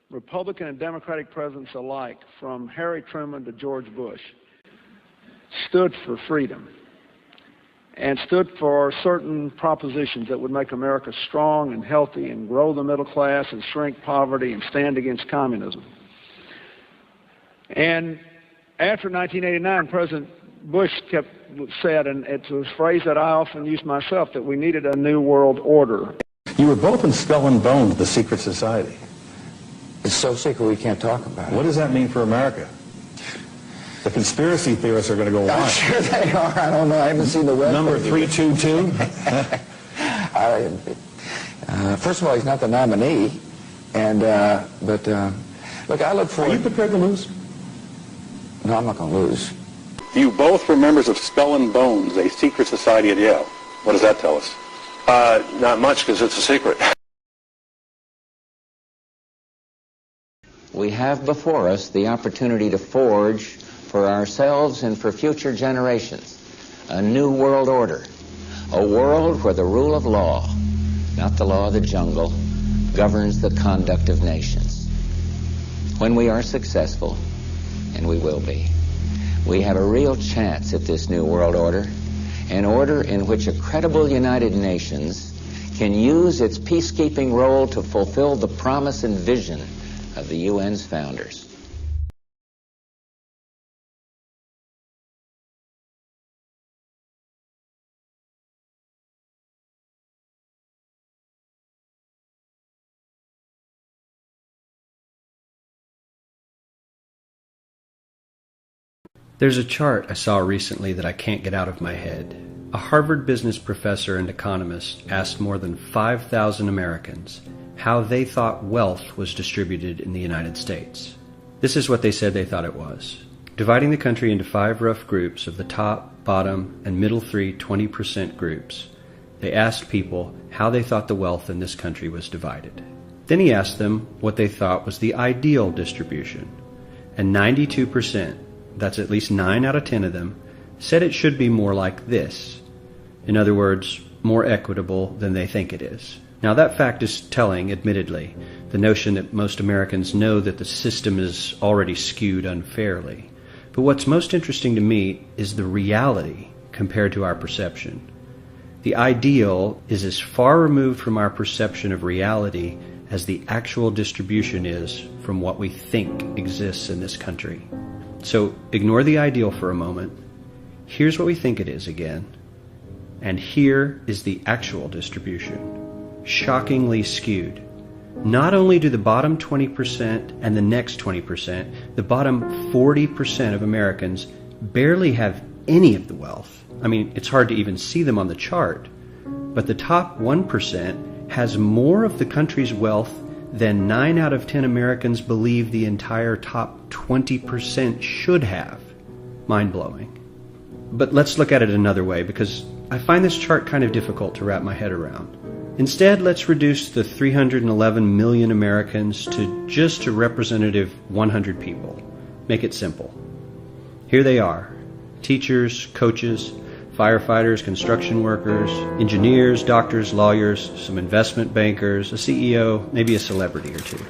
Republican and Democratic presidents alike, from Harry Truman to George Bush, stood for freedom and stood for certain propositions that would make America strong and healthy and grow the middle class and shrink poverty and stand against communism. And after 1989, President Bush said, and it's a phrase that I often use myself, that we needed a new world order. You were both in Skull and Bones, the secret society. It's so secret we can't talk about it. What does that mean for America? The conspiracy theorists are going to go on. I'm sure they are. I don't know. I haven't seen the web. Number 322? First of all, he's not the nominee. And, look, I look forward... Are you prepared to lose? No, I'm not going to lose. You both were members of Skull and Bones, a secret society at Yale. What does that tell us? Not much, because it's a secret. We have before us the opportunity to forge for ourselves and for future generations a new world order, a world where the rule of law, not the law of the jungle, governs the conduct of nations. When we are successful, and we will be, we have a real chance at this new world order, an order in which a credible United Nations can use its peacekeeping role to fulfill the promise and vision of the UN's founders. There's a chart I saw recently that I can't get out of my head. A Harvard business professor and economist asked more than 5,000 Americans how they thought wealth was distributed in the United States. This is what they said they thought it was. Dividing the country into 5 rough groups of the top, bottom, and middle 3 20% groups, they asked people how they thought the wealth in this country was divided. Then he asked them what they thought was the ideal distribution, and 92%, that's at least 9 out of 10 of them, said it should be more like this. In other words, more equitable than they think it is. Now that fact is telling, admittedly, the notion that most Americans know that the system is already skewed unfairly. But what's most interesting to me is the reality compared to our perception. The ideal is as far removed from our perception of reality as the actual distribution is from what we think exists in this country. So ignore the ideal for a moment. Here's what we think it is again. And here is the actual distribution. Shockingly skewed. Not only do the bottom 20% and the next 20%, the bottom 40% of Americans barely have any of the wealth. I mean, it's hard to even see them on the chart. But the top 1% has more of the country's wealth than 9 out of 10 Americans believe the entire top 20% should have. Mind-blowing. But let's look at it another way, because I find this chart kind of difficult to wrap my head around. Instead, let's reduce the 311 million Americans to just a representative 100 people. Make it simple. Here they are. Teachers, coaches, firefighters, construction workers, engineers, doctors, lawyers, some investment bankers, a CEO, maybe a celebrity or two.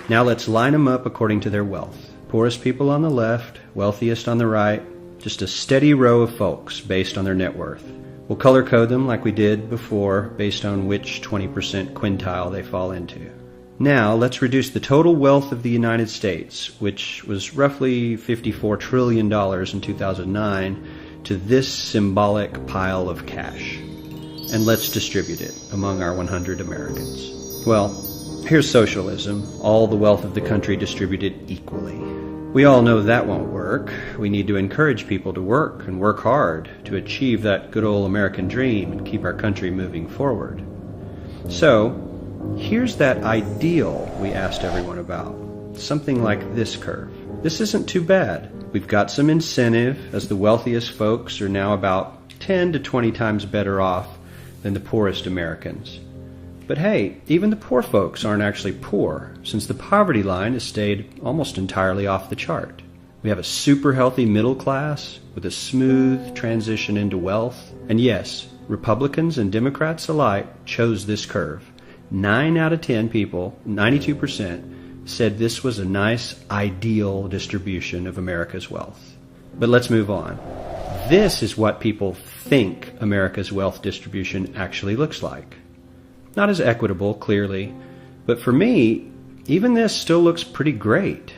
Now let's line them up according to their wealth. Poorest people on the left, wealthiest on the right, just a steady row of folks based on their net worth. We'll color code them like we did before based on which 20% quintile they fall into. Now let's reduce the total wealth of the United States, which was roughly $54 trillion in 2009, to this symbolic pile of cash. And let's distribute it among our 100 Americans. Well, here's socialism, all the wealth of the country distributed equally. We all know that won't work. We need to encourage people to work and work hard to achieve that good old American dream and keep our country moving forward. So, here's that ideal we asked everyone about. Something like this curve. This isn't too bad. We've got some incentive, as the wealthiest folks are now about 10 to 20 times better off than the poorest Americans. But hey, even the poor folks aren't actually poor, since the poverty line has stayed almost entirely off the chart. We have a super healthy middle class with a smooth transition into wealth. And yes, Republicans and Democrats alike chose this curve. 9 out of 10 people, 92%, said this was a nice, ideal distribution of America's wealth. But let's move on. This is what people think America's wealth distribution actually looks like. Not as equitable, clearly, but for me, even this still looks pretty great.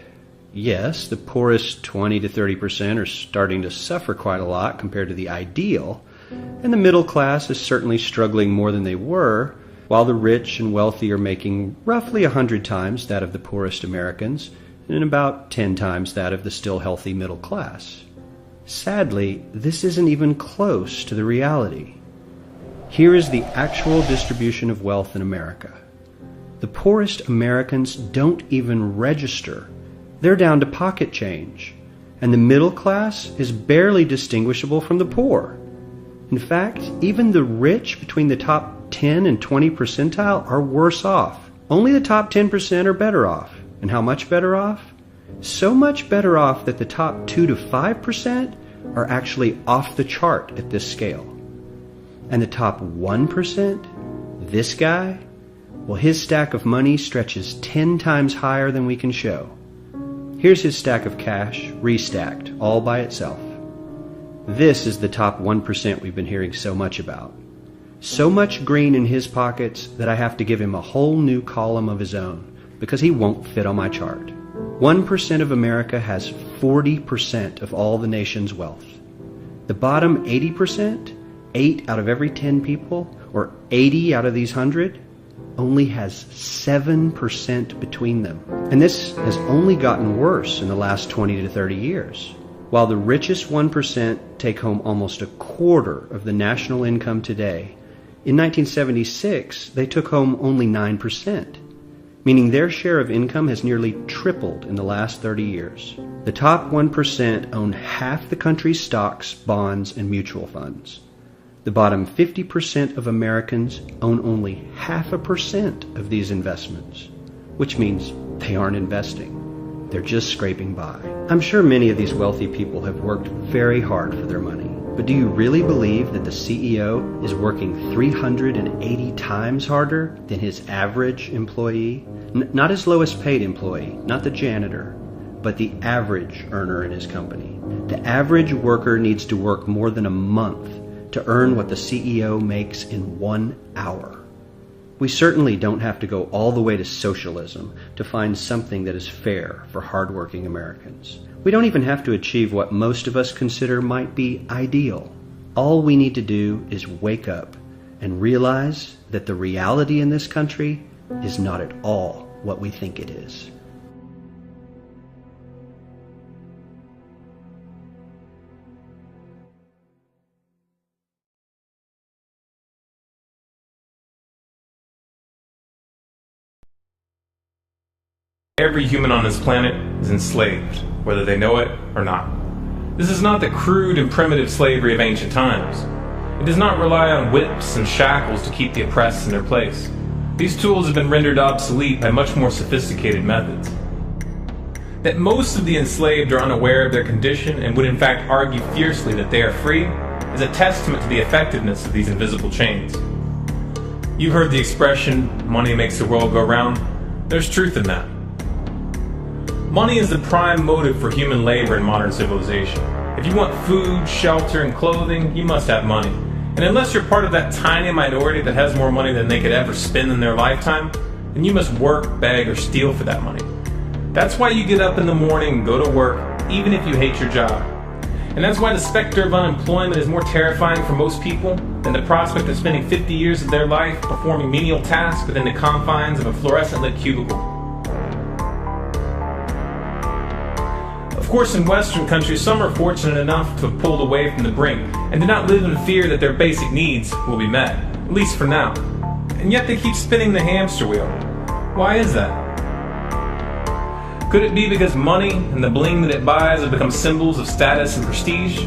Yes, the poorest 20 to 30% are starting to suffer quite a lot compared to the ideal, and the middle class is certainly struggling more than they were, while the rich and wealthy are making roughly 100 times that of the poorest Americans and about 10 times that of the still healthy middle class. Sadly, this isn't even close to the reality. Here is the actual distribution of wealth in America. The poorest Americans don't even register. They're down to pocket change, and the middle class is barely distinguishable from the poor. In fact, even the rich between the top 10 and 20 percentile are worse off. Only the top 10% are better off. And how much better off? So much better off that the top 2 to 5% are actually off the chart at this scale. And the top 1%, this guy, well, his stack of money stretches 10 times higher than we can show. Here's his stack of cash, restacked, all by itself. This is the top 1% we've been hearing so much about. So much green in his pockets that I have to give him a whole new column of his own because he won't fit on my chart. 1% of America has 40% of all the nation's wealth. The bottom 80%, 8 out of every 10 people, or 80 out of these 100, only has 7% between them. And this has only gotten worse in the last 20 to 30 years. While the richest 1% take home almost a quarter of the national income today, in 1976 they took home only 9%, meaning their share of income has nearly tripled in the last 30 years. The top 1% own half the country's stocks, bonds, and mutual funds. The bottom 50% of Americans own only 0.5% of these investments, which means they aren't investing. They're just scraping by. I'm sure many of these wealthy people have worked very hard for their money. But do you really believe that the CEO is working 380 times harder than his average employee? Not his lowest paid employee, not the janitor, but the average earner in his company. The average worker needs to work more than a month to earn what the CEO makes in 1 hour. We certainly don't have to go all the way to socialism to find something that is fair for hardworking Americans. We don't even have to achieve what most of us consider might be ideal. All we need to do is wake up and realize that the reality in this country is not at all what we think it is. Every human on this planet is enslaved, whether they know it or not. This is not the crude and primitive slavery of ancient times. It does not rely on whips and shackles to keep the oppressed in their place. These tools have been rendered obsolete by much more sophisticated methods. That most of the enslaved are unaware of their condition and would in fact argue fiercely that they are free is a testament to the effectiveness of these invisible chains. You've heard the expression, money makes the world go round. There's truth in that. Money is the prime motive for human labor in modern civilization. If you want food, shelter, and clothing, you must have money. And unless you're part of that tiny minority that has more money than they could ever spend in their lifetime, then you must work, beg, or steal for that money. That's why you get up in the morning and go to work, even if you hate your job. And that's why the specter of unemployment is more terrifying for most people than the prospect of spending 50 years of their life performing menial tasks within the confines of a fluorescent-lit cubicle. Of course, in Western countries, some are fortunate enough to have pulled away from the brink and do not live in fear that their basic needs will be met, at least for now. And yet they keep spinning the hamster wheel. Why is that? Could it be because money and the bling that it buys have become symbols of status and prestige?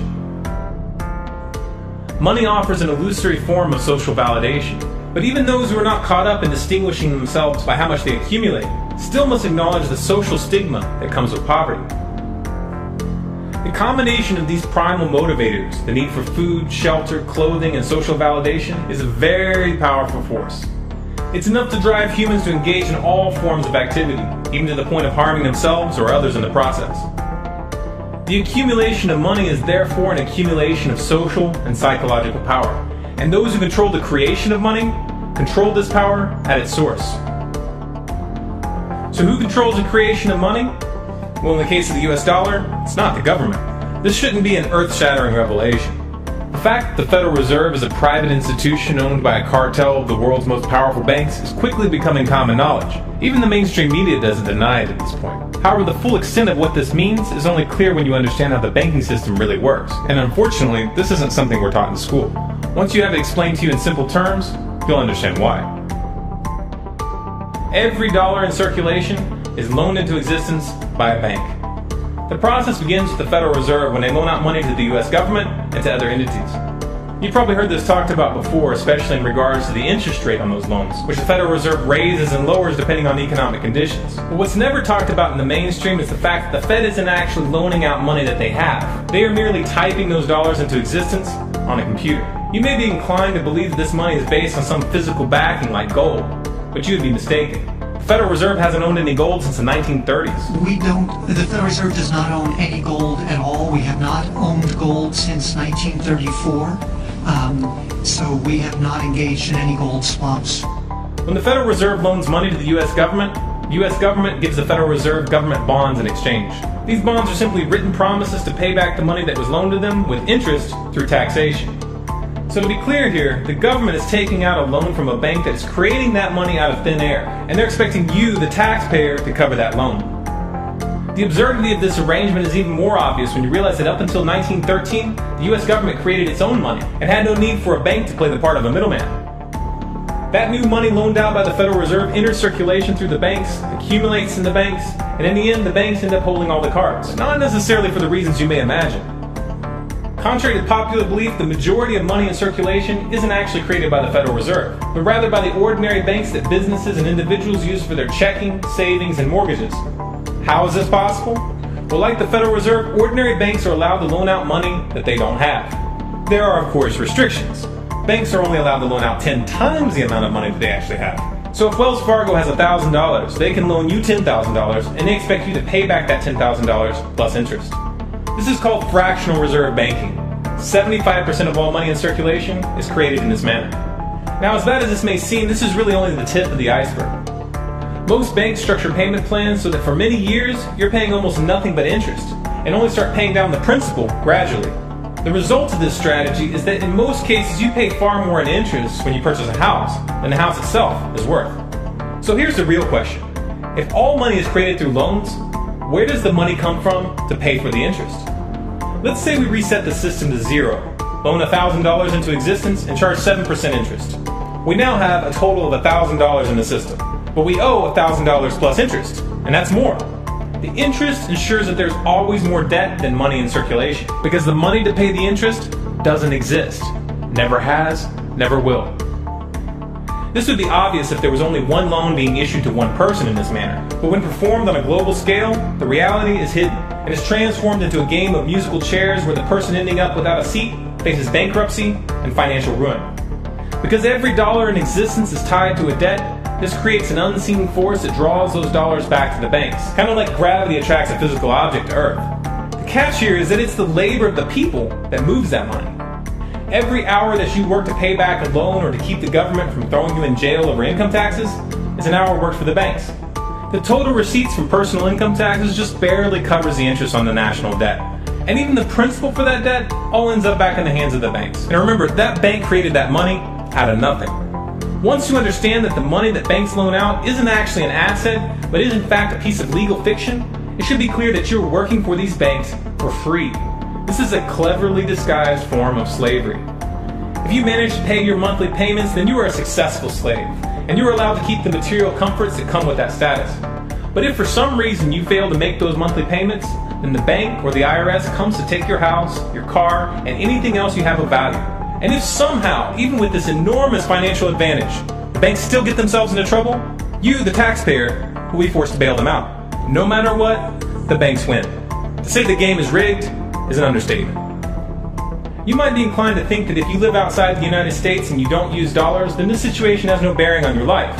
Money offers an illusory form of social validation, but even those who are not caught up in distinguishing themselves by how much they accumulate still must acknowledge the social stigma that comes with poverty. The combination of these primal motivators, the need for food, shelter, clothing, and social validation, is a very powerful force. It's enough to drive humans to engage in all forms of activity, even to the point of harming themselves or others in the process. The accumulation of money is therefore an accumulation of social and psychological power, and those who control the creation of money control this power at its source. So who controls the creation of money? Well, in the case of the US dollar, it's not the government. This shouldn't be an earth-shattering revelation. The fact that the Federal Reserve is a private institution owned by a cartel of the world's most powerful banks is quickly becoming common knowledge. Even the mainstream media doesn't deny it at this point. However, the full extent of what this means is only clear when you understand how the banking system really works. And unfortunately, this isn't something we're taught in school. Once you have it explained to you in simple terms, you'll understand why. Every dollar in circulation is loaned into existence by a bank. The process begins with the Federal Reserve when they loan out money to the US government and to other entities. You've probably heard this talked about before, especially in regards to the interest rate on those loans, which the Federal Reserve raises and lowers depending on economic conditions. But what's never talked about in the mainstream is the fact that the Fed isn't actually loaning out money that they have. They are merely typing those dollars into existence on a computer. You may be inclined to believe that this money is based on some physical backing like gold, but you would be mistaken. The Federal Reserve hasn't owned any gold since the 1930s. The Federal Reserve does not own any gold at all. We have not owned gold since 1934. So we have not engaged in any gold swaps. When the Federal Reserve loans money to the US government gives the Federal Reserve government bonds in exchange. These bonds are simply written promises to pay back the money that was loaned to them with interest through taxation. So to be clear here, the government is taking out a loan from a bank that is creating that money out of thin air, and they're expecting you, the taxpayer, to cover that loan. The absurdity of this arrangement is even more obvious when you realize that up until 1913, the US government created its own money and had no need for a bank to play the part of a middleman. That new money loaned out by the Federal Reserve enters circulation through the banks, accumulates in the banks, and in the end the banks end up holding all the cards. Not necessarily for the reasons you may imagine. Contrary to popular belief, the majority of money in circulation isn't actually created by the Federal Reserve, but rather by the ordinary banks that businesses and individuals use for their checking, savings, and mortgages. How is this possible? Well, like the Federal Reserve, ordinary banks are allowed to loan out money that they don't have. There are, of course, restrictions. Banks are only allowed to loan out 10 times the amount of money that they actually have. So if Wells Fargo has $1,000, they can loan you $10,000, and they expect you to pay back that $10,000 plus interest. This is called fractional reserve banking. 75% of all money in circulation is created in this manner. Now, as bad as this may seem, this is really only the tip of the iceberg. Most banks structure payment plans so that for many years, you're paying almost nothing but interest, and only start paying down the principal gradually. The result of this strategy is that in most cases, you pay far more in interest when you purchase a house than the house itself is worth. So here's the real question. If all money is created through loans, where does the money come from to pay for the interest? Let's say we reset the system to zero, loan $1,000 into existence, and charge 7% interest. We now have a total of $1,000 in the system, but we owe $1,000 plus interest, and that's more. The interest ensures that there's always more debt than money in circulation, because the money to pay the interest doesn't exist. Never has, never will. This would be obvious if there was only one loan being issued to one person in this manner, but when performed on a global scale, the reality is hidden and is transformed into a game of musical chairs where the person ending up without a seat faces bankruptcy and financial ruin. Because every dollar in existence is tied to a debt, this creates an unseen force that draws those dollars back to the banks, kind of like gravity attracts a physical object to Earth. The catch here is that it's the labor of the people that moves that money. Every hour that you work to pay back a loan or to keep the government from throwing you in jail over income taxes is an hour worked for the banks. The total receipts from personal income taxes just barely covers the interest on the national debt. And even the principal for that debt all ends up back in the hands of the banks. And remember, that bank created that money out of nothing. Once you understand that the money that banks loan out isn't actually an asset, but is in fact a piece of legal fiction, it should be clear that you're working for these banks for free. This is a cleverly disguised form of slavery. If you manage to pay your monthly payments, then you are a successful slave, and you are allowed to keep the material comforts that come with that status. But if for some reason you fail to make those monthly payments, then the bank or the IRS comes to take your house, your car, and anything else you have of value. And if somehow, even with this enormous financial advantage, the banks still get themselves into trouble, you, the taxpayer, will be forced to bail them out. No matter what, the banks win. To say the game is rigged is an understatement. You might be inclined to think that if you live outside the United States and you don't use dollars, then this situation has no bearing on your life.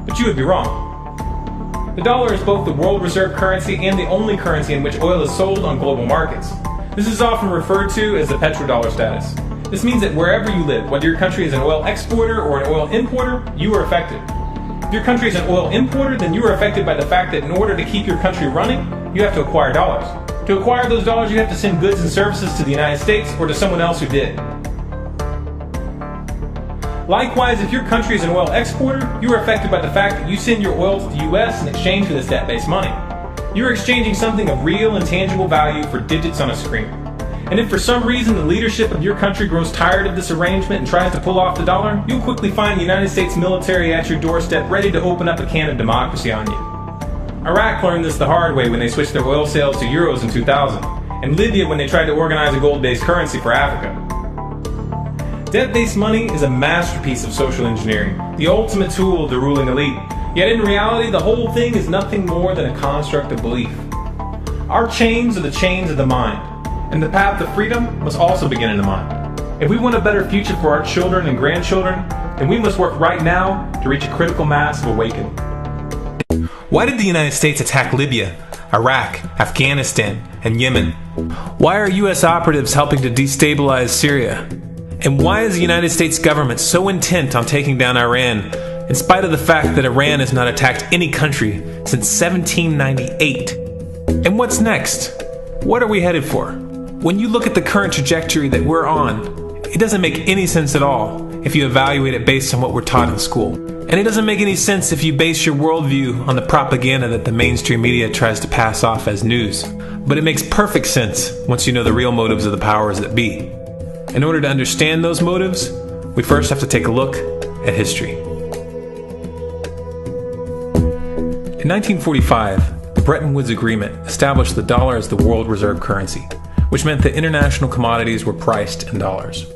But you would be wrong. The dollar is both the world reserve currency and the only currency in which oil is sold on global markets. This is often referred to as the petrodollar status. This means that wherever you live, whether your country is an oil exporter or an oil importer, you are affected. If your country is an oil importer, then you are affected by the fact that in order to keep your country running, you have to acquire dollars. To acquire those dollars, you have to send goods and services to the United States or to someone else who did. Likewise, if your country is an oil exporter, you are affected by the fact that you send your oil to the U.S. in exchange for this debt-based money. You are exchanging something of real and tangible value for digits on a screen. And if for some reason the leadership of your country grows tired of this arrangement and tries to pull off the dollar, you'll quickly find the United States military at your doorstep ready to open up a can of democracy on you. Iraq learned this the hard way when they switched their oil sales to euros in 2000, and Libya when they tried to organize a gold-based currency for Africa. Debt-based money is a masterpiece of social engineering, the ultimate tool of the ruling elite. Yet in reality, the whole thing is nothing more than a construct of belief. Our chains are the chains of the mind, and the path to freedom must also begin in the mind. If we want a better future for our children and grandchildren, then we must work right now to reach a critical mass of awakening. Why did the United States attack Libya, Iraq, Afghanistan, and Yemen? Why are U.S. operatives helping to destabilize Syria? And why is the United States government so intent on taking down Iran, in spite of the fact that Iran has not attacked any country since 1798? And what's next? What are we headed for? When you look at the current trajectory that we're on, it doesn't make any sense at all if you evaluate it based on what we're taught in school. And it doesn't make any sense if you base your worldview on the propaganda that the mainstream media tries to pass off as news. But it makes perfect sense once you know the real motives of the powers that be. In order to understand those motives, we first have to take a look at history. In 1945, the Bretton Woods Agreement established the dollar as the world reserve currency, which meant that international commodities were priced in dollars.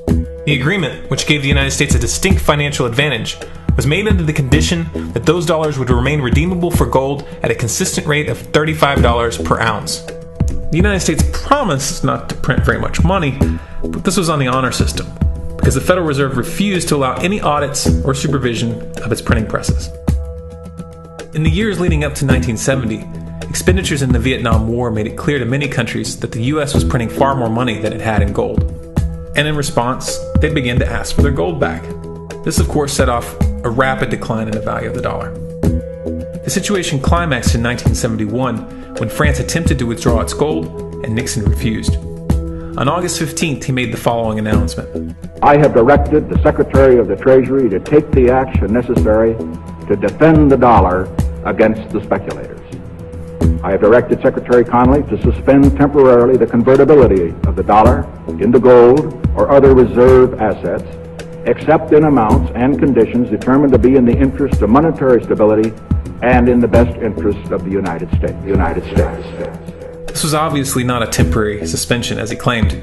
The agreement, which gave the United States a distinct financial advantage, was made under the condition that those dollars would remain redeemable for gold at a consistent rate of $35 per ounce. The United States promised not to print very much money, but this was on the honor system, because the Federal Reserve refused to allow any audits or supervision of its printing presses. In the years leading up to 1970, expenditures in the Vietnam War made it clear to many countries that the U.S. was printing far more money than it had in gold. And in response, they began to ask for their gold back. This, of course, set off a rapid decline in the value of the dollar. The situation climaxed in 1971 when France attempted to withdraw its gold and Nixon refused. On August 15th, he made the following announcement. I have directed the Secretary of the Treasury to take the action necessary to defend the dollar against the speculators. I have directed Secretary Connally to suspend temporarily the convertibility of the dollar into gold or other reserve assets, except in amounts and conditions determined to be in the interest of monetary stability and in the best interest of the United States. This was obviously not a temporary suspension, as he claimed,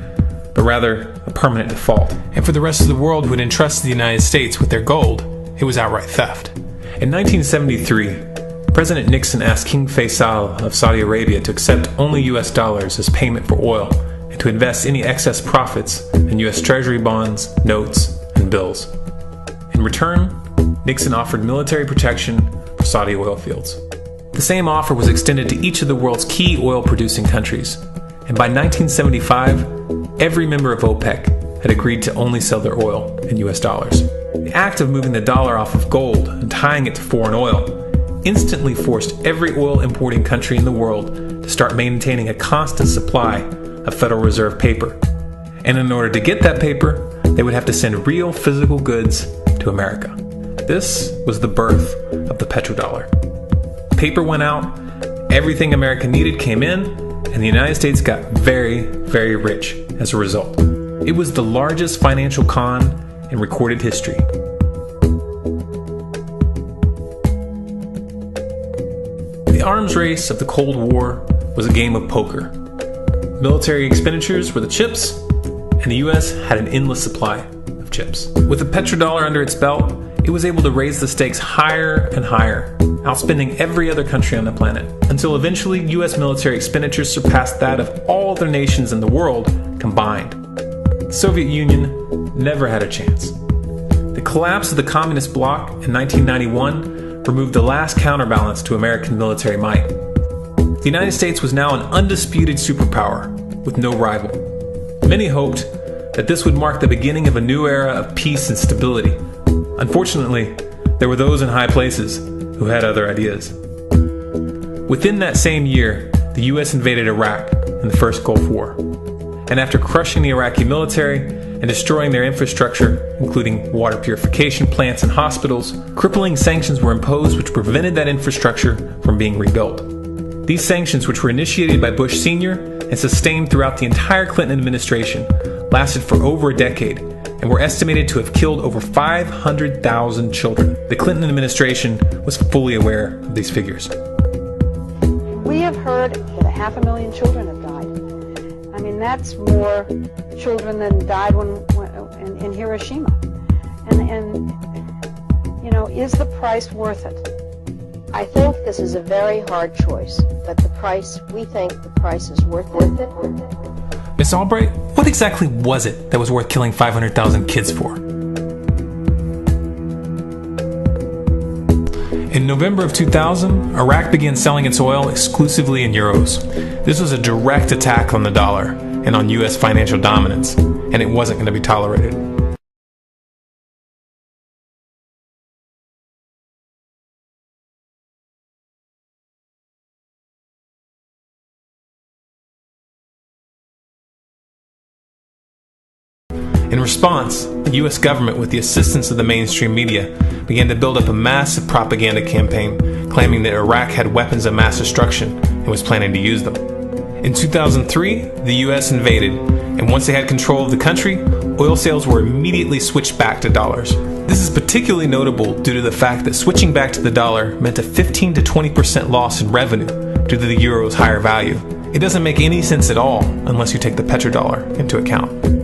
but rather a permanent default. And for the rest of the world who had entrusted the United States with their gold, it was outright theft. In 1973, President Nixon asked King Faisal of Saudi Arabia to accept only U.S. dollars as payment for oil and to invest any excess profits in U.S. Treasury bonds, notes, and bills. In return, Nixon offered military protection for Saudi oil fields. The same offer was extended to each of the world's key oil-producing countries, and by 1975, every member of OPEC had agreed to only sell their oil in U.S. dollars. The act of moving the dollar off of gold and tying it to foreign oil instantly forced every oil-importing country in the world to start maintaining a constant supply of Federal Reserve paper. And in order to get that paper, they would have to send real physical goods to America. This was the birth of the petrodollar. Paper went out, everything America needed came in, and the United States got very, very rich as a result. It was the largest financial con in recorded history. The arms race of the Cold War was a game of poker. Military expenditures were the chips, and the U.S. had an endless supply of chips. With the petrodollar under its belt, it was able to raise the stakes higher and higher, outspending every other country on the planet, until eventually U.S. military expenditures surpassed that of all other nations in the world combined. The Soviet Union never had a chance. The collapse of the communist bloc in 1991 removed the last counterbalance to American military might. The United States was now an undisputed superpower with no rival. Many hoped that this would mark the beginning of a new era of peace and stability. Unfortunately, there were those in high places who had other ideas. Within that same year, the U.S. invaded Iraq in the first Gulf War. And after crushing the Iraqi military and destroying their infrastructure, including water purification plants and hospitals, crippling sanctions were imposed which prevented that infrastructure from being rebuilt. These sanctions, which were initiated by Bush Sr. and sustained throughout the entire Clinton administration, lasted for over a decade and were estimated to have killed over 500,000 children. The Clinton administration was fully aware of these figures. We have heard that 500,000 children have died. I mean, that's more children than died in Hiroshima. And you know, is the price worth it? I think this is a very hard choice, but we think the price is worth it. Miss Albright, what exactly was it that was worth killing 500,000 kids for? In November of 2000, Iraq began selling its oil exclusively in euros. This was a direct attack on the dollar and on U.S. financial dominance, and it wasn't going to be tolerated. In response, the U.S. government, with the assistance of the mainstream media, began to build up a massive propaganda campaign claiming that Iraq had weapons of mass destruction and was planning to use them. In 2003, the U.S. invaded, and once they had control of the country, oil sales were immediately switched back to dollars. This is particularly notable due to the fact that switching back to the dollar meant a 15 to 20% loss in revenue due to the euro's higher value. It doesn't make any sense at all unless you take the petrodollar into account.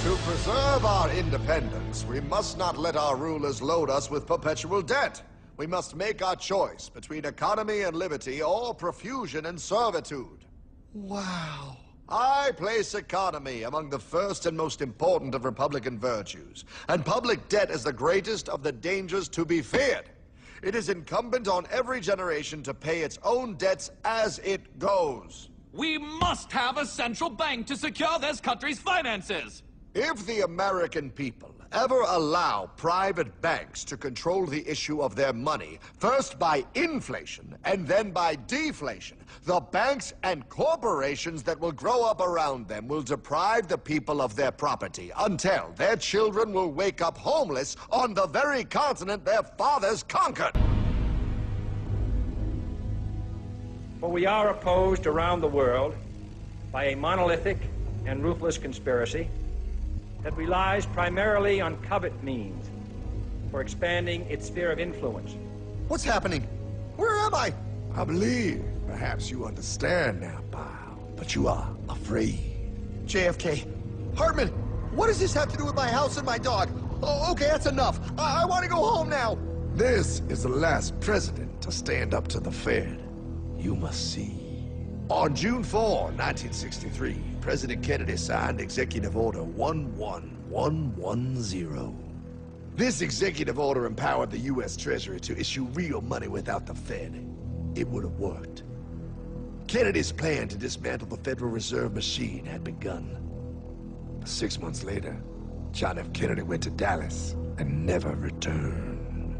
To preserve our independence, we must not let our rulers load us with perpetual debt. We must make our choice between economy and liberty or profusion and servitude. Wow. I place economy among the first and most important of Republican virtues, and public debt is the greatest of the dangers to be feared. It is incumbent on every generation to pay its own debts as it goes. We must have a central bank to secure this country's finances. If the American people ever allow private banks to control the issue of their money, first by inflation and then by deflation, the banks and corporations that will grow up around them will deprive the people of their property until their children will wake up homeless on the very continent their fathers conquered. For we are opposed around the world by a monolithic and ruthless conspiracy that relies primarily on covert means for expanding its sphere of influence What's happening? Where am I? I believe perhaps you understand now, pal, but you are afraid. JFK, Hartman, what does this have to do with my house and my dog? Oh, okay, that's enough. I want to go home now. This is the last president to stand up to the Fed. You must see. On June 4, 1963, President Kennedy signed Executive Order 11110. This executive order empowered the U.S. Treasury to issue real money without the Fed. It would have worked. Kennedy's plan to dismantle the Federal Reserve machine had begun. But 6 months later, John F. Kennedy went to Dallas and never returned.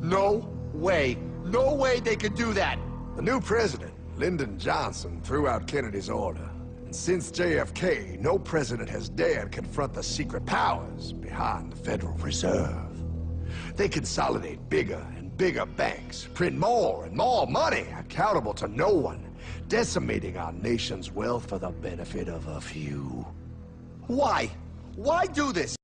No way. No way they could do that. The new president, Lyndon Johnson, threw out Kennedy's order. And since JFK, no president has dared confront the secret powers behind the Federal Reserve. They consolidate bigger and bigger banks, print more and more money, accountable to no one, decimating our nation's wealth for the benefit of a few. Why? Why do this?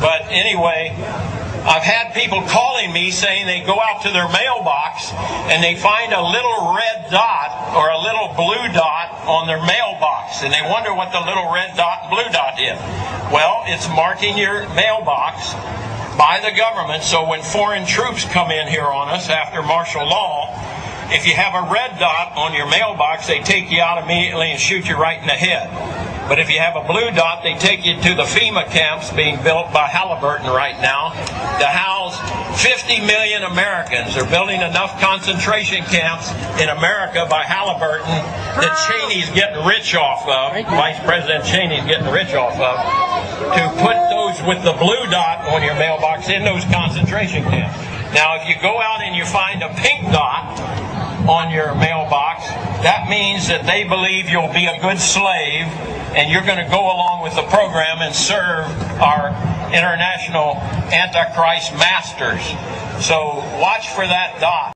But anyway, I've had people calling me saying they go out to their mailbox and they find a little red dot or a little blue dot on their mailbox, and they wonder what the little red dot and blue dot is. Well, it's marking your mailbox by the government, so when foreign troops come in here on us after martial law, if you have a red dot on your mailbox, they take you out immediately and shoot you right in the head. But if you have a blue dot, they take you to the FEMA camps being built by Halliburton right now to house 50 million Americans. They're building enough concentration camps in America by Halliburton that Cheney's getting rich off of, Vice President Cheney's getting rich off of, to put those with the blue dot on your mailbox in those concentration camps. Now, if you go out and you find a pink dot on your mailbox, that means that they believe you'll be a good slave and you're going to go along with the program and serve our international Antichrist masters. So watch for that dot.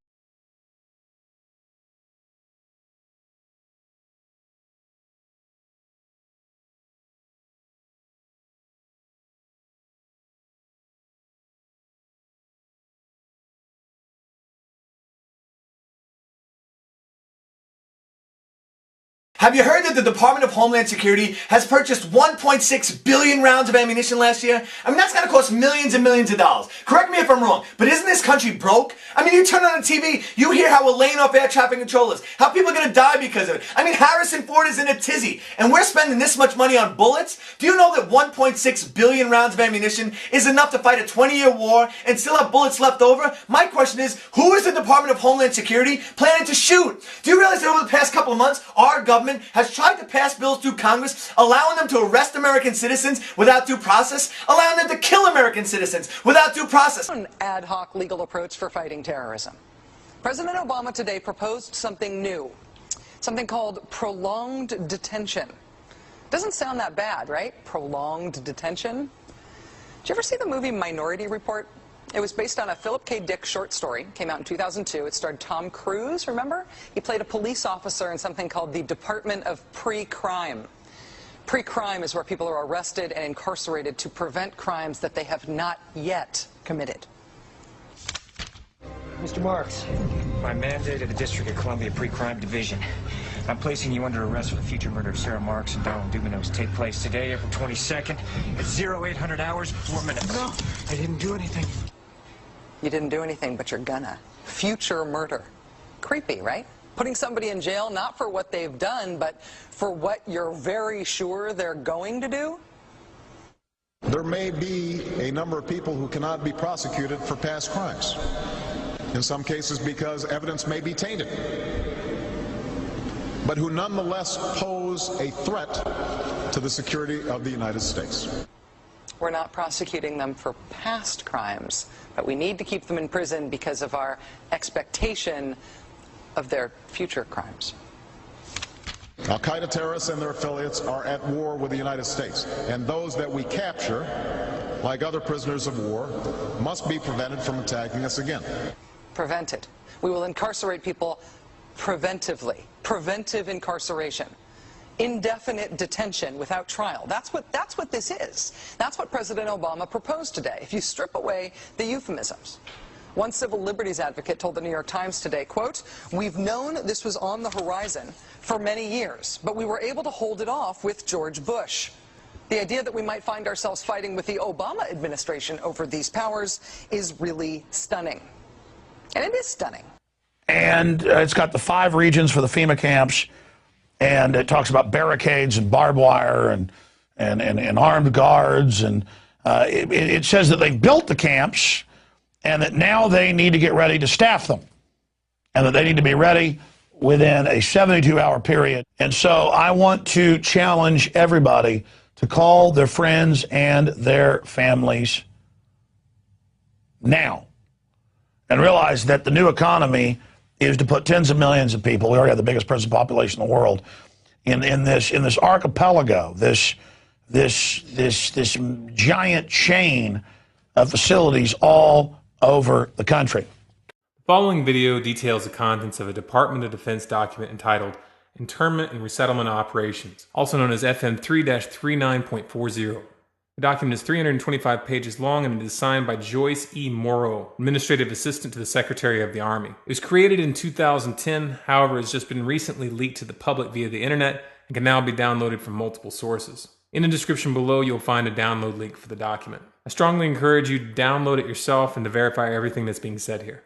Have you heard that the Department of Homeland Security has purchased 1.6 billion rounds of ammunition last year? I mean, that's going to cost millions and millions of dollars. Correct me if I'm wrong, but isn't this country broke? I mean, you turn on the TV, you hear how we're laying off air traffic controllers, how people are going to die because of it. I mean, Harrison Ford is in a tizzy, and we're spending this much money on bullets? Do you know that 1.6 billion rounds of ammunition is enough to fight a 20-year war and still have bullets left over? My question is, who is the Department of Homeland Security planning to shoot? Do you realize that over the past couple of months, our government has tried to pass bills through Congress allowing them to arrest American citizens without due process, allowing them to kill American citizens without due process? An ad hoc legal approach for fighting terrorism. President Obama today proposed something new, something called prolonged detention. Doesn't sound that bad, right? Prolonged detention. Did you ever see the movie Minority Report? It was based on a Philip K. Dick short story. Came out in 2002. It starred Tom Cruise, remember? He played a police officer in something called the Department of Pre-Crime. Pre-crime is where people are arrested and incarcerated to prevent crimes that they have not yet committed. Mr. Marks, by mandate of the District of Columbia Pre-Crime Division, I'm placing you under arrest for the future murder of Sarah Marks and Donald Dubinos. Take place today, April 22nd, at 0800 hours, 4 minutes. No, I didn't do anything. You didn't do anything, but you're gonna. Future murder. Creepy, right? Putting somebody in jail not for what they've done, but for what you're very sure they're going to do? There may be a number of people who cannot be prosecuted for past crimes. In some cases because evidence may be tainted, but who nonetheless pose a threat to the security of the United States. We're not prosecuting them for past crimes, but we need to keep them in prison because of our expectation of their future crimes. Al-Qaeda terrorists and their affiliates are at war with the United States, and those that we capture, like other prisoners of war, must be prevented from attacking us again. Prevented. We will incarcerate people preventively. Preventive incarceration. Indefinite detention without trial. That's what this is. That's what President Obama proposed today, if you strip away the euphemisms. One civil liberties advocate told the New York Times today, quote, "We've known this was on the horizon for many years, but we were able to hold it off with George Bush. The idea that we might find ourselves fighting with the Obama administration over these powers is really stunning." And it is stunning. And it's got the 5 regions for the FEMA camps. And it talks about barricades and barbed wire and armed guards. And it says that they've built the camps and that now they need to get ready to staff them. And that they need to be ready within a 72-hour period. And so I want to challenge everybody to call their friends and their families now. And realize that the new economy is to put tens of millions of people, we already have the biggest prison population in the world, in this archipelago, this giant chain of facilities all over the country. The following video details the contents of a Department of Defense document entitled Internment and Resettlement Operations, also known as FM 3-39.40. The document is 325 pages long and it is signed by Joyce E. Morrow, Administrative Assistant to the Secretary of the Army. It was created in 2010, however, it's just been recently leaked to the public via the internet and can now be downloaded from multiple sources. In the description below, you'll find a download link for the document. I strongly encourage you to download it yourself and to verify everything that's being said here.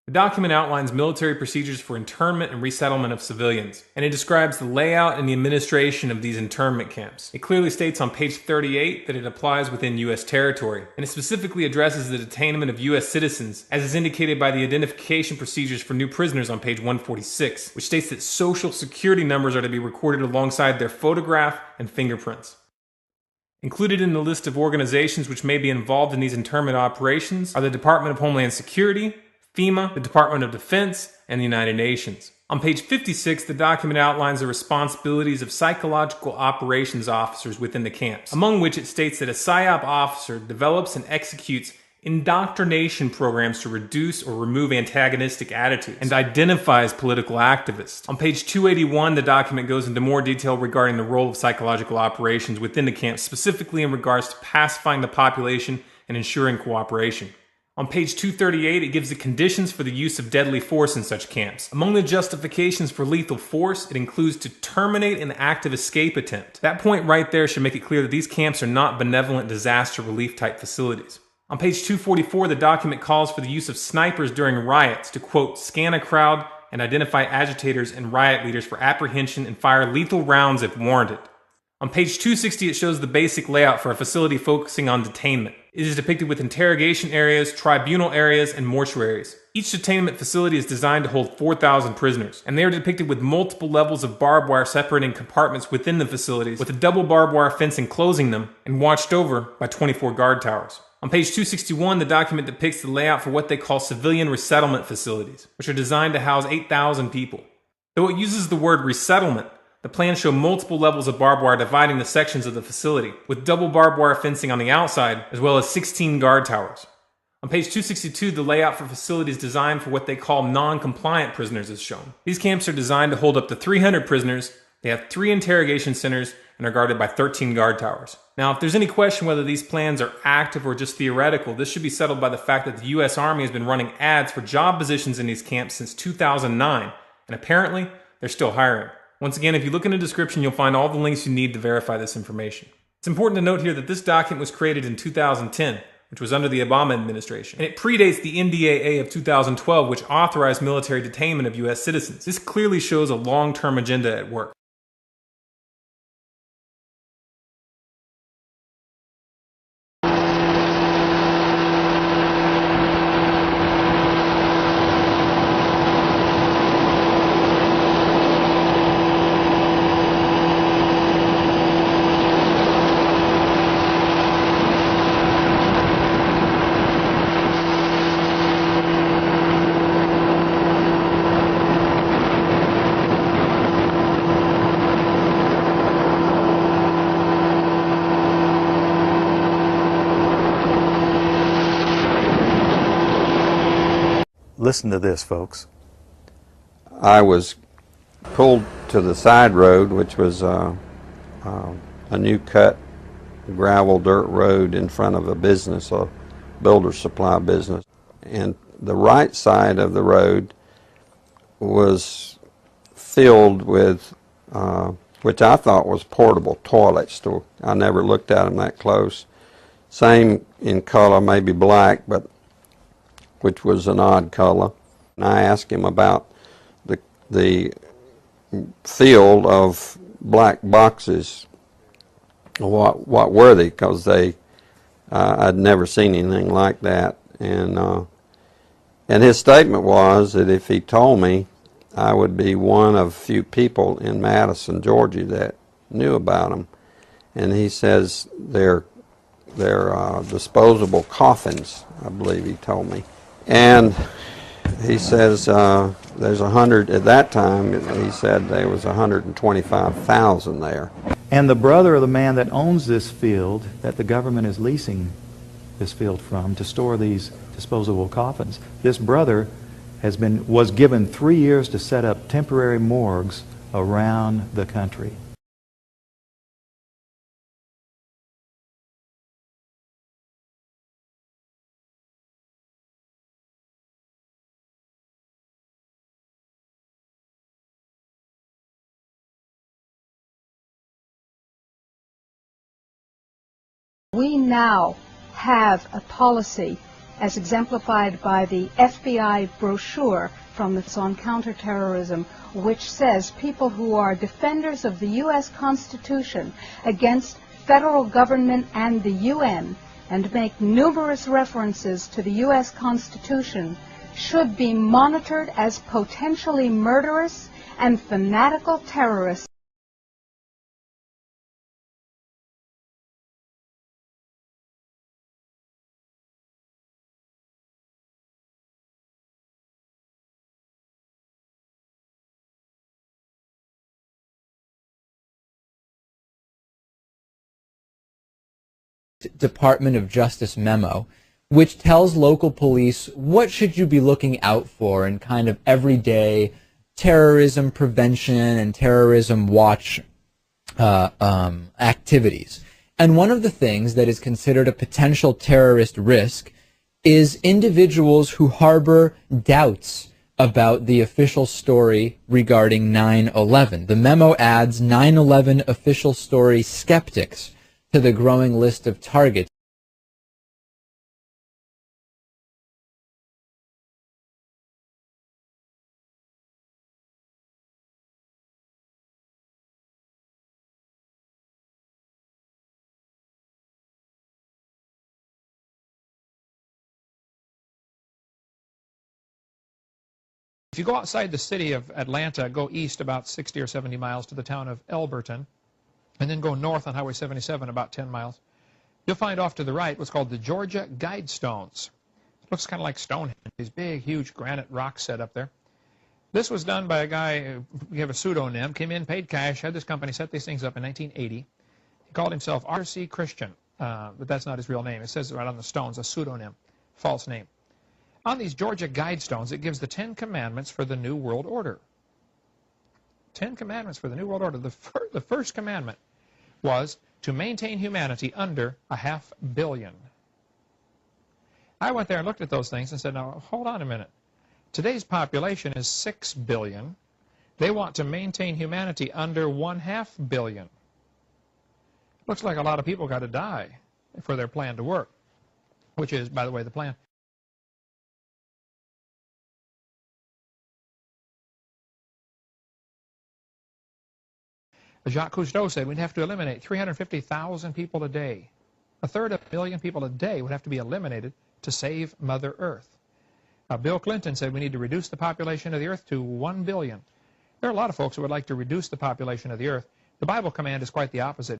The document outlines military procedures for internment and resettlement of civilians, and it describes the layout and the administration of these internment camps. It clearly states on page 38 that it applies within U.S. territory, and it specifically addresses the detainment of U.S. citizens, as is indicated by the identification procedures for new prisoners on page 146, which states that social security numbers are to be recorded alongside their photograph and fingerprints. Included in the list of organizations which may be involved in these internment operations are the Department of Homeland Security, FEMA, the Department of Defense, and the United Nations. On page 56, the document outlines the responsibilities of psychological operations officers within the camps, among which it states that a PSYOP officer develops and executes indoctrination programs to reduce or remove antagonistic attitudes and identifies political activists. On page 281, the document goes into more detail regarding the role of psychological operations within the camps, specifically in regards to pacifying the population and ensuring cooperation. On page 238, it gives the conditions for the use of deadly force in such camps. Among the justifications for lethal force, it includes to terminate an active escape attempt. That point right there should make it clear that these camps are not benevolent disaster relief type facilities. On page 244, the document calls for the use of snipers during riots to, quote, scan a crowd and identify agitators and riot leaders for apprehension and fire lethal rounds if warranted. On page 260, it shows the basic layout for a facility focusing on detainment. It is depicted with interrogation areas, tribunal areas, and mortuaries. Each detainment facility is designed to hold 4,000 prisoners, and they are depicted with multiple levels of barbed wire separating compartments within the facilities, with a double barbed wire fence enclosing them, and watched over by 24 guard towers. On page 261, the document depicts the layout for what they call civilian resettlement facilities, which are designed to house 8,000 people. Though it uses the word resettlement, the plans show multiple levels of barbed wire dividing the sections of the facility, with double barbed wire fencing on the outside, as well as 16 guard towers. On page 262, the layout for facilities designed for what they call non-compliant prisoners is shown. These camps are designed to hold up to 300 prisoners, they have 3 interrogation centers, and are guarded by 13 guard towers. Now, if there's any question whether these plans are active or just theoretical, this should be settled by the fact that the U.S. Army has been running ads for job positions in these camps since 2009, and apparently, they're still hiring. Once again, if you look in the description, you'll find all the links you need to verify this information. It's important to note here that this document was created in 2010, which was under the Obama administration, and it predates the NDAA of 2012, which authorized military detainment of U.S. citizens. This clearly shows a long-term agenda at work. Listen to this, folks. I was pulled to the side road, which was a new cut gravel dirt road in front of a business, a builder supply business. And the right side of the road was filled with, which I thought was portable toilets. I never looked at them that close. Same in color, maybe black, but which was an odd color. And I asked him about the field of black boxes. What were they? Because I'd never seen anything like that. And his statement was that if he told me, I would be one of few people in Madison, Georgia that knew about them. And he says they're disposable coffins, I believe he told me. And he says there's 100, at that time he said there was 125,000 there. And the brother of the man that owns this field, that the government is leasing this field from to store these disposable coffins, this brother was given 3 years to set up temporary morgues around the country. We now have a policy, as exemplified by the FBI brochure from the on counterterrorism, which says people who are defenders of the U.S. Constitution against federal government and the UN, and make numerous references to the U.S. Constitution, should be monitored as potentially murderous and fanatical terrorists. Department of Justice memo, which tells local police what should you be looking out for in kind of everyday terrorism prevention and terrorism watch activities. And one of the things that is considered a potential terrorist risk is individuals who harbor doubts about the official story regarding 9/11. The memo adds 9/11 official story skeptics to the growing list of targets. If you go outside the city of Atlanta, go east about 60 or 70 miles to the town of Elberton, and then go north on Highway 77 about 10 miles, you'll find off to the right what's called the Georgia Guidestones. It looks kind of like Stonehenge, these big, huge granite rocks set up there. This was done by a guy, we have a pseudonym, came in, paid cash, had this company set these things up in 1980. He called himself R.C. Christian, but that's not his real name. It says right on the stones, a pseudonym, false name. On these Georgia Guidestones, it gives the 10 Commandments for the New World Order. 10 Commandments for the New World Order. The first commandment was to maintain humanity under 500 million. I went there and looked at those things and said, now, hold on a minute. Today's population is 6 billion. They want to maintain humanity under 1/2 billion. Looks like a lot of people got to die for their plan to work, which is, by the way, the plan. Jacques Cousteau said we'd have to eliminate 350,000 people a day. 1/3 of a million people a day would have to be eliminated to save Mother Earth. Bill Clinton said we need to reduce the population of the Earth to 1 billion. There are a lot of folks who would like to reduce the population of the Earth. The Bible command is quite the opposite.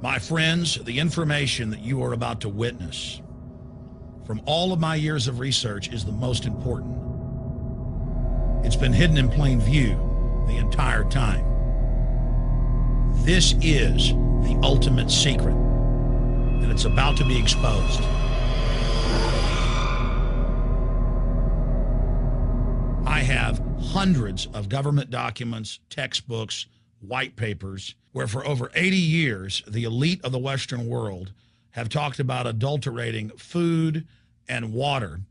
My friends, the information that you are about to witness from all of my years of research is the most important. It's been hidden in plain view the entire time. This is the ultimate secret, and it's about to be exposed. I have hundreds of government documents, textbooks, white papers, where for over 80 years, the elite of the Western world have talked about adulterating food and water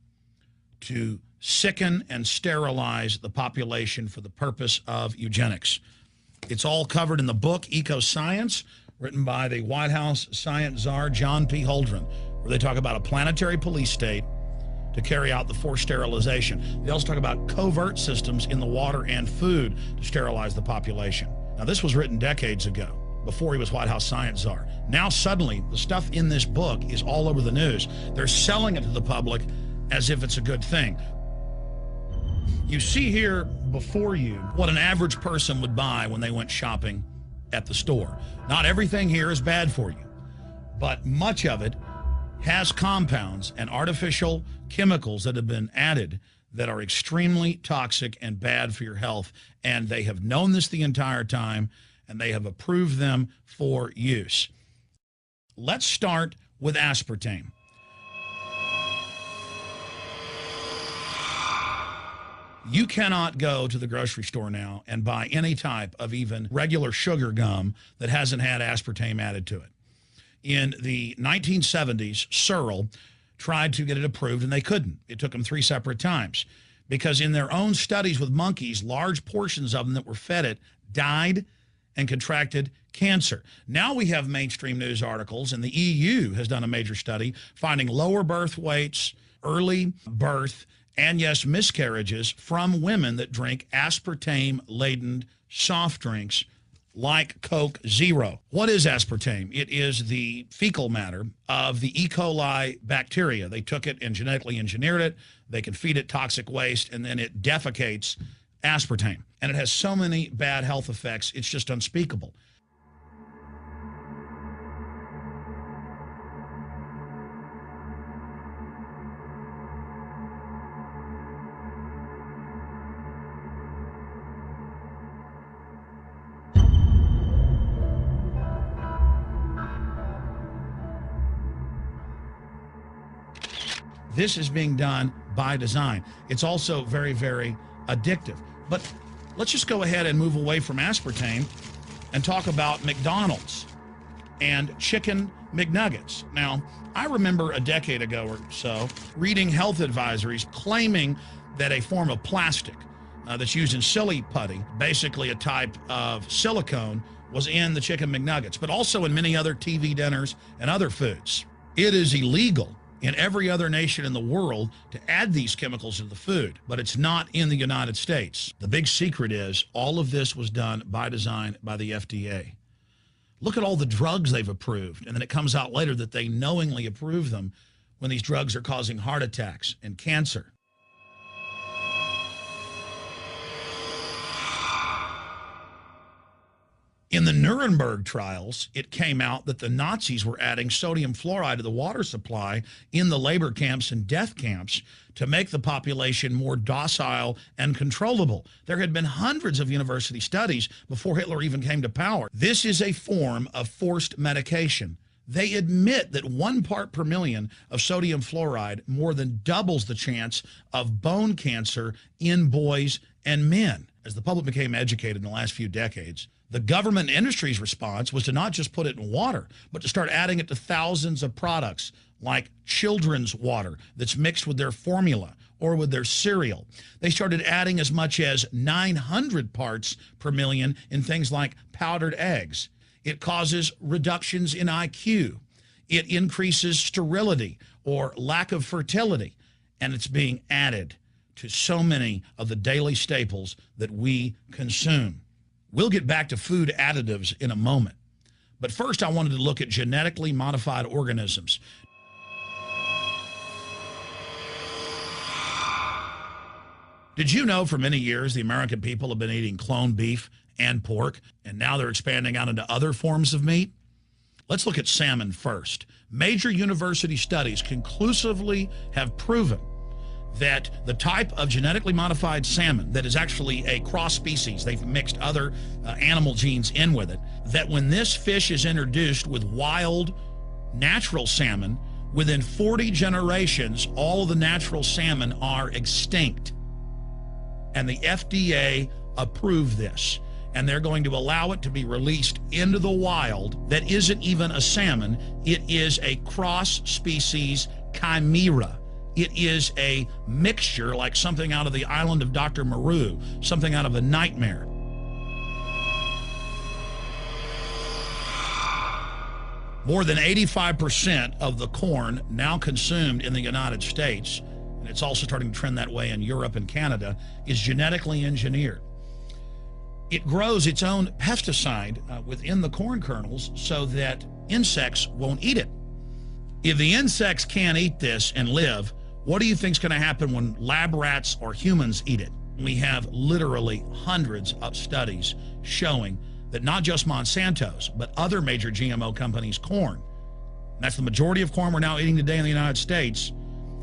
to sicken and sterilize the population for the purpose of eugenics. It's all covered in the book, Eco-Science, written by the White House science czar, John P. Holdren, where they talk about a planetary police state to carry out the forced sterilization. They also talk about covert systems in the water and food to sterilize the population. Now, this was written decades ago, before he was White House science czar. Now, suddenly, the stuff in this book is all over the news. They're selling it to the public as if it's a good thing. You see here before you what an average person would buy when they went shopping at the store. Not everything here is bad for you, but much of it has compounds and artificial chemicals that have been added that are extremely toxic and bad for your health. And they have known this the entire time, and they have approved them for use. Let's start with aspartame. You cannot go to the grocery store now and buy any type of even regular sugar gum that hasn't had aspartame added to it. In the 1970s, Searle tried to get it approved, and they couldn't. It took them 3 separate times because in their own studies with monkeys, large portions of them that were fed it died and contracted cancer. Now we have mainstream news articles, and the EU has done a major study finding lower birth weights, early birth, and yes, miscarriages from women that drink aspartame-laden soft drinks like Coke Zero. What is aspartame? It is the fecal matter of the E. coli bacteria. They took it and genetically engineered it. They can feed it toxic waste, and then it defecates aspartame. And it has so many bad health effects, it's just unspeakable. This is being done by design. It's also very, very addictive. But let's just go ahead and move away from aspartame and talk about McDonald's and chicken McNuggets. Now, I remember a decade ago or so reading health advisories claiming that a form of plastic that's used in silly putty, basically a type of silicone, was in the chicken McNuggets, but also in many other TV dinners and other foods. It is illegal in every other nation in the world to add these chemicals to the food, but it's not in the United States. The big secret is all of this was done by design by the FDA. Look at all the drugs they've approved, and then it comes out later that they knowingly approve them when these drugs are causing heart attacks and cancer. In the Nuremberg trials, it came out that the Nazis were adding sodium fluoride to the water supply in the labor camps and death camps to make the population more docile and controllable. There had been hundreds of university studies before Hitler even came to power. This is a form of forced medication. They admit that 1 part per million of sodium fluoride more than doubles the chance of bone cancer in boys and men. As the public became educated in the last few decades, the government and industry's response was to not just put it in water, but to start adding it to thousands of products like children's water that's mixed with their formula or with their cereal. They started adding as much as 900 parts per million in things like powdered eggs. It causes reductions in IQ. It increases sterility or lack of fertility, and it's being added to so many of the daily staples that we consume. We'll get back to food additives in a moment. But first, I wanted to look at genetically modified organisms. Did you know for many years the American people have been eating cloned beef and pork, and now they're expanding out into other forms of meat? Let's look at salmon first. Major university studies conclusively have proven that the type of genetically modified salmon that is actually a cross species, they've mixed other animal genes in with it, that when this fish is introduced with wild natural salmon, within 40 generations, all of the natural salmon are extinct. And the FDA approved this. And they're going to allow it to be released into the wild. That isn't even a salmon. It is a cross-species chimera. It is a mixture like something out of the island of Dr. Moreau, something out of a nightmare. More than 85% of the corn now consumed in the United States, and it's also starting to trend that way in Europe and Canada, is genetically engineered. It grows its own pesticide within the corn kernels so that insects won't eat it. If the insects can't eat this and live, what do you think is going to happen when lab rats or humans eat it? We have literally hundreds of studies showing that not just Monsanto's, but other major GMO companies' corn, and that's the majority of corn we're now eating today in the United States,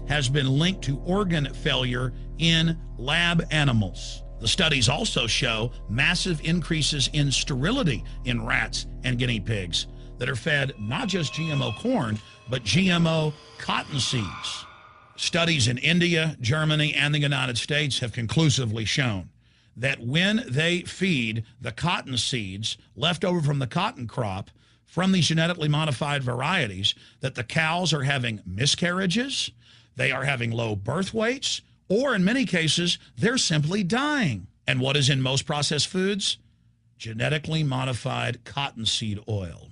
has been linked to organ failure in lab animals. The studies also show massive increases in sterility in rats and guinea pigs that are fed not just GMO corn, but GMO cotton seeds. Studies in India, Germany, and the United States have conclusively shown that when they feed the cotton seeds left over from the cotton crop from these genetically modified varieties, that the cows are having miscarriages, they are having low birth weights, or in many cases, they're simply dying. And what is in most processed foods? Genetically modified cottonseed oil.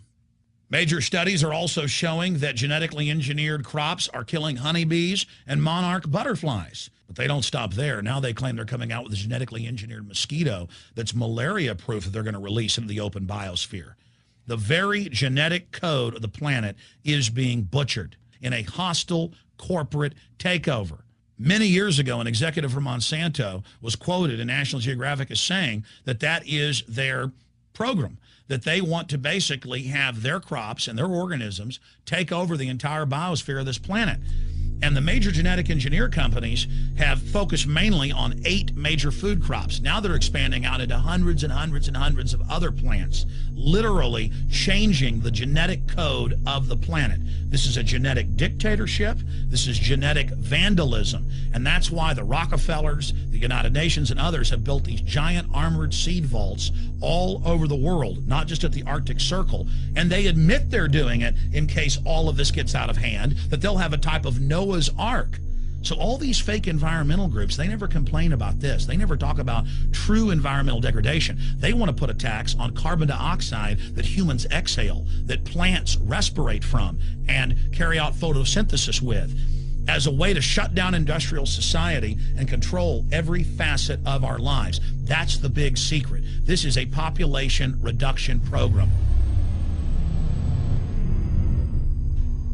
Major studies are also showing that genetically engineered crops are killing honeybees and monarch butterflies. But they don't stop there. Now they claim they're coming out with a genetically engineered mosquito that's malaria-proof that they're going to release into the open biosphere. The very genetic code of the planet is being butchered in a hostile corporate takeover. Many years ago, an executive from Monsanto was quoted in National Geographic as saying that that is their program, that they want to basically have their crops and their organisms take over the entire biosphere of this planet. And the major genetic engineer companies have focused mainly on 8 major food crops. Now they're expanding out into hundreds and hundreds and hundreds of other plants, literally changing the genetic code of the planet. This is a genetic dictatorship. This is genetic vandalism. And that's why the Rockefellers, the United Nations, and others have built these giant armored seed vaults all over the world, not just at the Arctic Circle. And they admit they're doing it in case all of this gets out of hand, that they'll have a type of Noah's Ark. So all these fake environmental groups, they never complain about this. They never talk about true environmental degradation. They want to put a tax on carbon dioxide that humans exhale, that plants respirate from and carry out photosynthesis with, as a way to shut down industrial society and control every facet of our lives. That's the big secret. This is a population reduction program.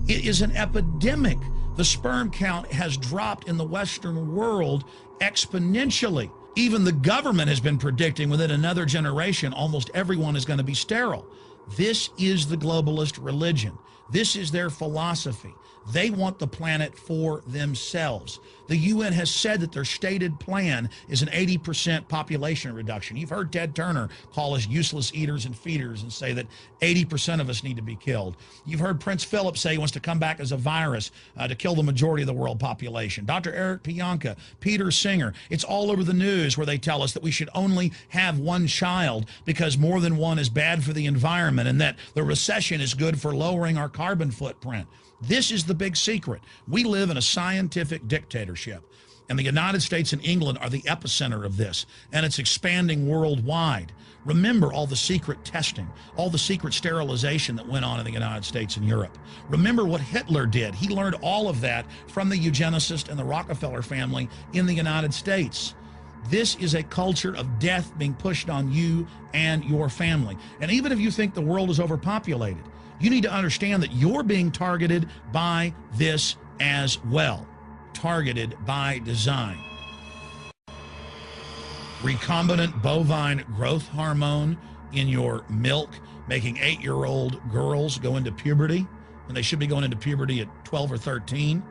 It is an epidemic. The sperm count has dropped in the Western world exponentially. Even the government has been predicting within another generation, almost everyone is going to be sterile. This is the globalist religion. This is their philosophy. They want the planet for themselves. The UN has said that their stated plan is an 80% population reduction. You've heard Ted Turner call us useless eaters and feeders and say that 80% of us need to be killed. You've heard Prince Philip say he wants to come back as a virus to kill the majority of the world population. Dr. Eric Pianka, Peter Singer, it's all over the news where they tell us that we should only have one child because more than one is bad for the environment, and that the recession is good for lowering our carbon footprint. This is the big secret. We live in a scientific dictatorship, and the United States and England are the epicenter of this, and it's expanding worldwide. Remember all the secret testing, all the secret sterilization that went on in the United States and Europe. Remember what Hitler did. He learned all of that from the eugenicist and the Rockefeller family in the United States. This is a culture of death being pushed on you and your family. And even if you think the world is overpopulated, you need to understand that you're being targeted by this as well. Targeted by design. Recombinant bovine growth hormone in your milk, making 8-year-old girls go into puberty when they should be going into puberty at 12 or 13.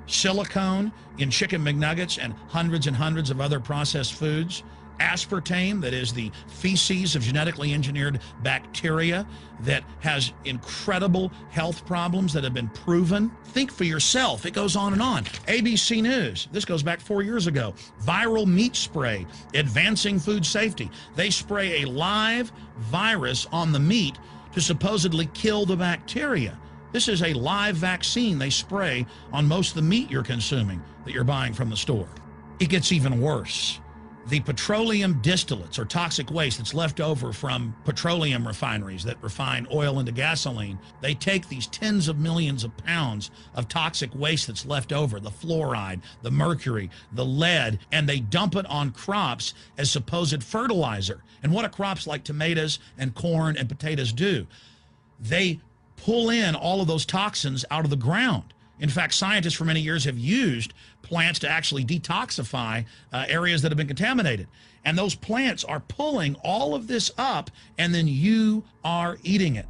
Silicone in chicken McNuggets and hundreds of other processed foods. Aspartame, that is the feces of genetically engineered bacteria that has incredible health problems that have been proven. Think for yourself. It goes on and on. ABC News, this goes back 4 years ago. Viral meat spray, advancing food safety. They spray a live virus on the meat to supposedly kill the bacteria. This is a live vaccine they spray on most of the meat you're consuming that you're buying from the store. It gets even worse. The petroleum distillates, or toxic waste that's left over from petroleum refineries that refine oil into gasoline, they take these tens of millions of pounds of toxic waste that's left over, the fluoride, the mercury, the lead, and they dump it on crops as supposed fertilizer. And what do crops like tomatoes and corn and potatoes do? They pull in all of those toxins out of the ground In fact, scientists for many years have used plants to actually detoxify areas that have been contaminated. And those plants are pulling all of this up, and then you are eating it.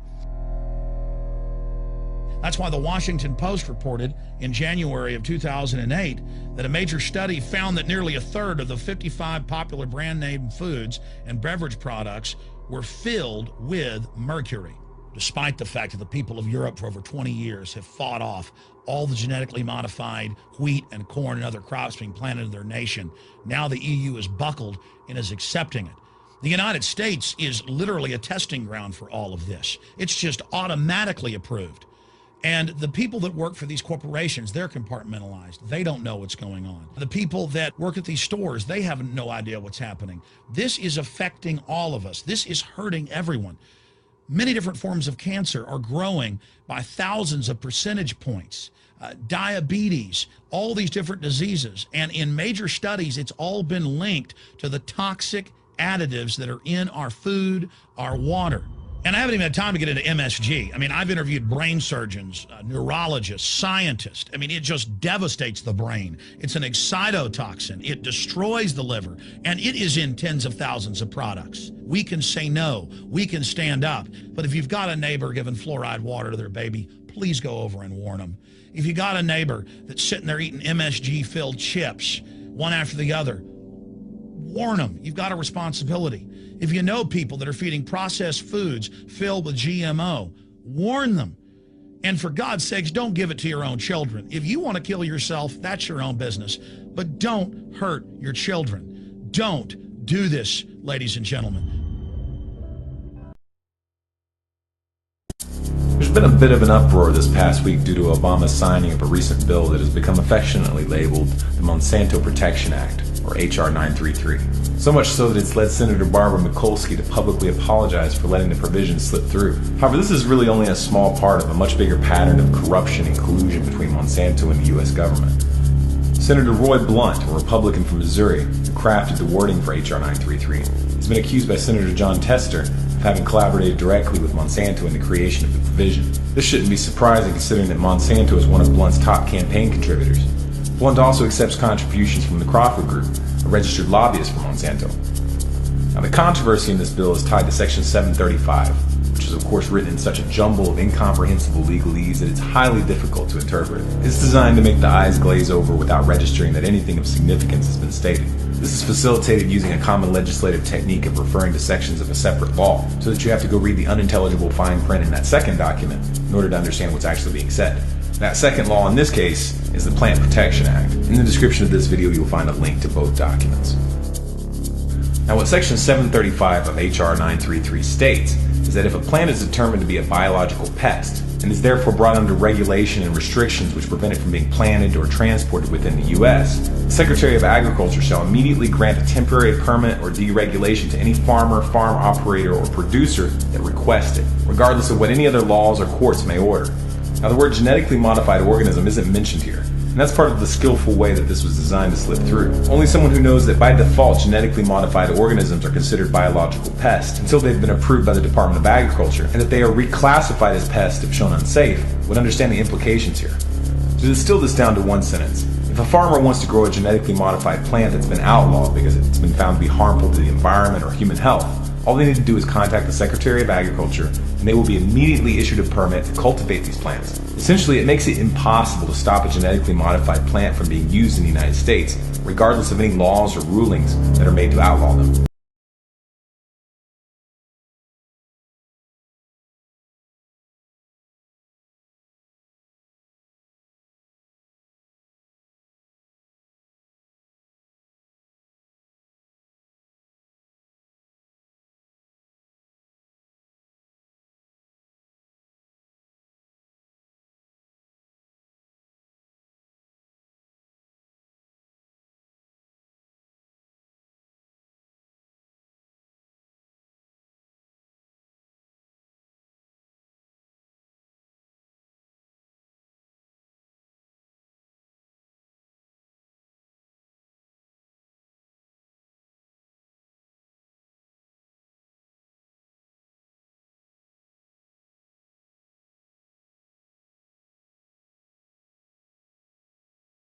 That's why the Washington Post reported in January of 2008 that a major study found that nearly a third of the 55 popular brand name foods and beverage products were filled with mercury. Despite the fact that the people of Europe for over 20 years have fought off all the genetically modified wheat and corn and other crops being planted in their nation, now the EU is buckled and is accepting it. The United States is literally a testing ground for all of this. It's just automatically approved. And the people that work for these corporations, they're compartmentalized. They don't know what's going on. The people that work at these stores, they have no idea what's happening. This is affecting all of us. This is hurting everyone. Many different forms of cancer are growing by thousands of percentage points. Diabetes, all these different diseases. And in major studies, it's all been linked to the toxic additives that are in our food, our water. And I haven't even had time to get into MSG. I mean, I've interviewed brain surgeons, neurologists, scientists. I mean, it just devastates the brain. It's an excitotoxin. It destroys the liver, and it is in tens of thousands of products. We can say no. We can stand up. But if you've got a neighbor giving fluoride water to their baby, please go over and warn them. If you got a neighbor that's sitting there eating MSG-filled chips, one after the other, warn them. You've got a responsibility. If you know people that are feeding processed foods filled with GMO, warn them. And for God's sakes, don't give it to your own children. If you want to kill yourself, that's your own business. But don't hurt your children. Don't do this, ladies and gentlemen. There's been a bit of an uproar this past week due to Obama's signing of a recent bill that has become affectionately labeled the Monsanto Protection Act, or H.R. 933. So much so that it's led Senator Barbara Mikulski to publicly apologize for letting the provisions slip through. However, this is really only a small part of a much bigger pattern of corruption and collusion between Monsanto and the U.S. government. Senator Roy Blunt, a Republican from Missouri, who crafted the wording for H.R. 933, has been accused by Senator John Tester of having collaborated directly with Monsanto in the creation of the provision. This shouldn't be surprising considering that Monsanto is one of Blunt's top campaign contributors. Blunt also accepts contributions from the Crawford Group, a registered lobbyist for Monsanto. Now, the controversy in this bill is tied to Section 735, which is of course written in such a jumble of incomprehensible legalese that it's highly difficult to interpret. It's designed to make the eyes glaze over without registering that anything of significance has been stated. This is facilitated using a common legislative technique of referring to sections of a separate law, so that you have to go read the unintelligible fine print in that second document in order to understand what's actually being said. That second law in this case is the Plant Protection Act. In the description of this video, you'll find a link to both documents. Now, what Section 735 of H.R. 933 states is that if a plant is determined to be a biological pest and is therefore brought under regulation and restrictions which prevent it from being planted or transported within the U.S., the Secretary of Agriculture shall immediately grant a temporary permit or deregulation to any farmer, farm operator, or producer that requests it, regardless of what any other laws or courts may order. Now, the word genetically modified organism isn't mentioned here, and that's part of the skillful way that this was designed to slip through. Only someone who knows that by default genetically modified organisms are considered biological pests until they've been approved by the Department of Agriculture, and that they are reclassified as pests if shown unsafe, would understand the implications here. To distill this down to one sentence, if a farmer wants to grow a genetically modified plant that's been outlawed because it's been found to be harmful to the environment or human health, all they need to do is contact the Secretary of Agriculture, and they will be immediately issued a permit to cultivate these plants. Essentially, it makes it impossible to stop a genetically modified plant from being used in the United States, regardless of any laws or rulings that are made to outlaw them.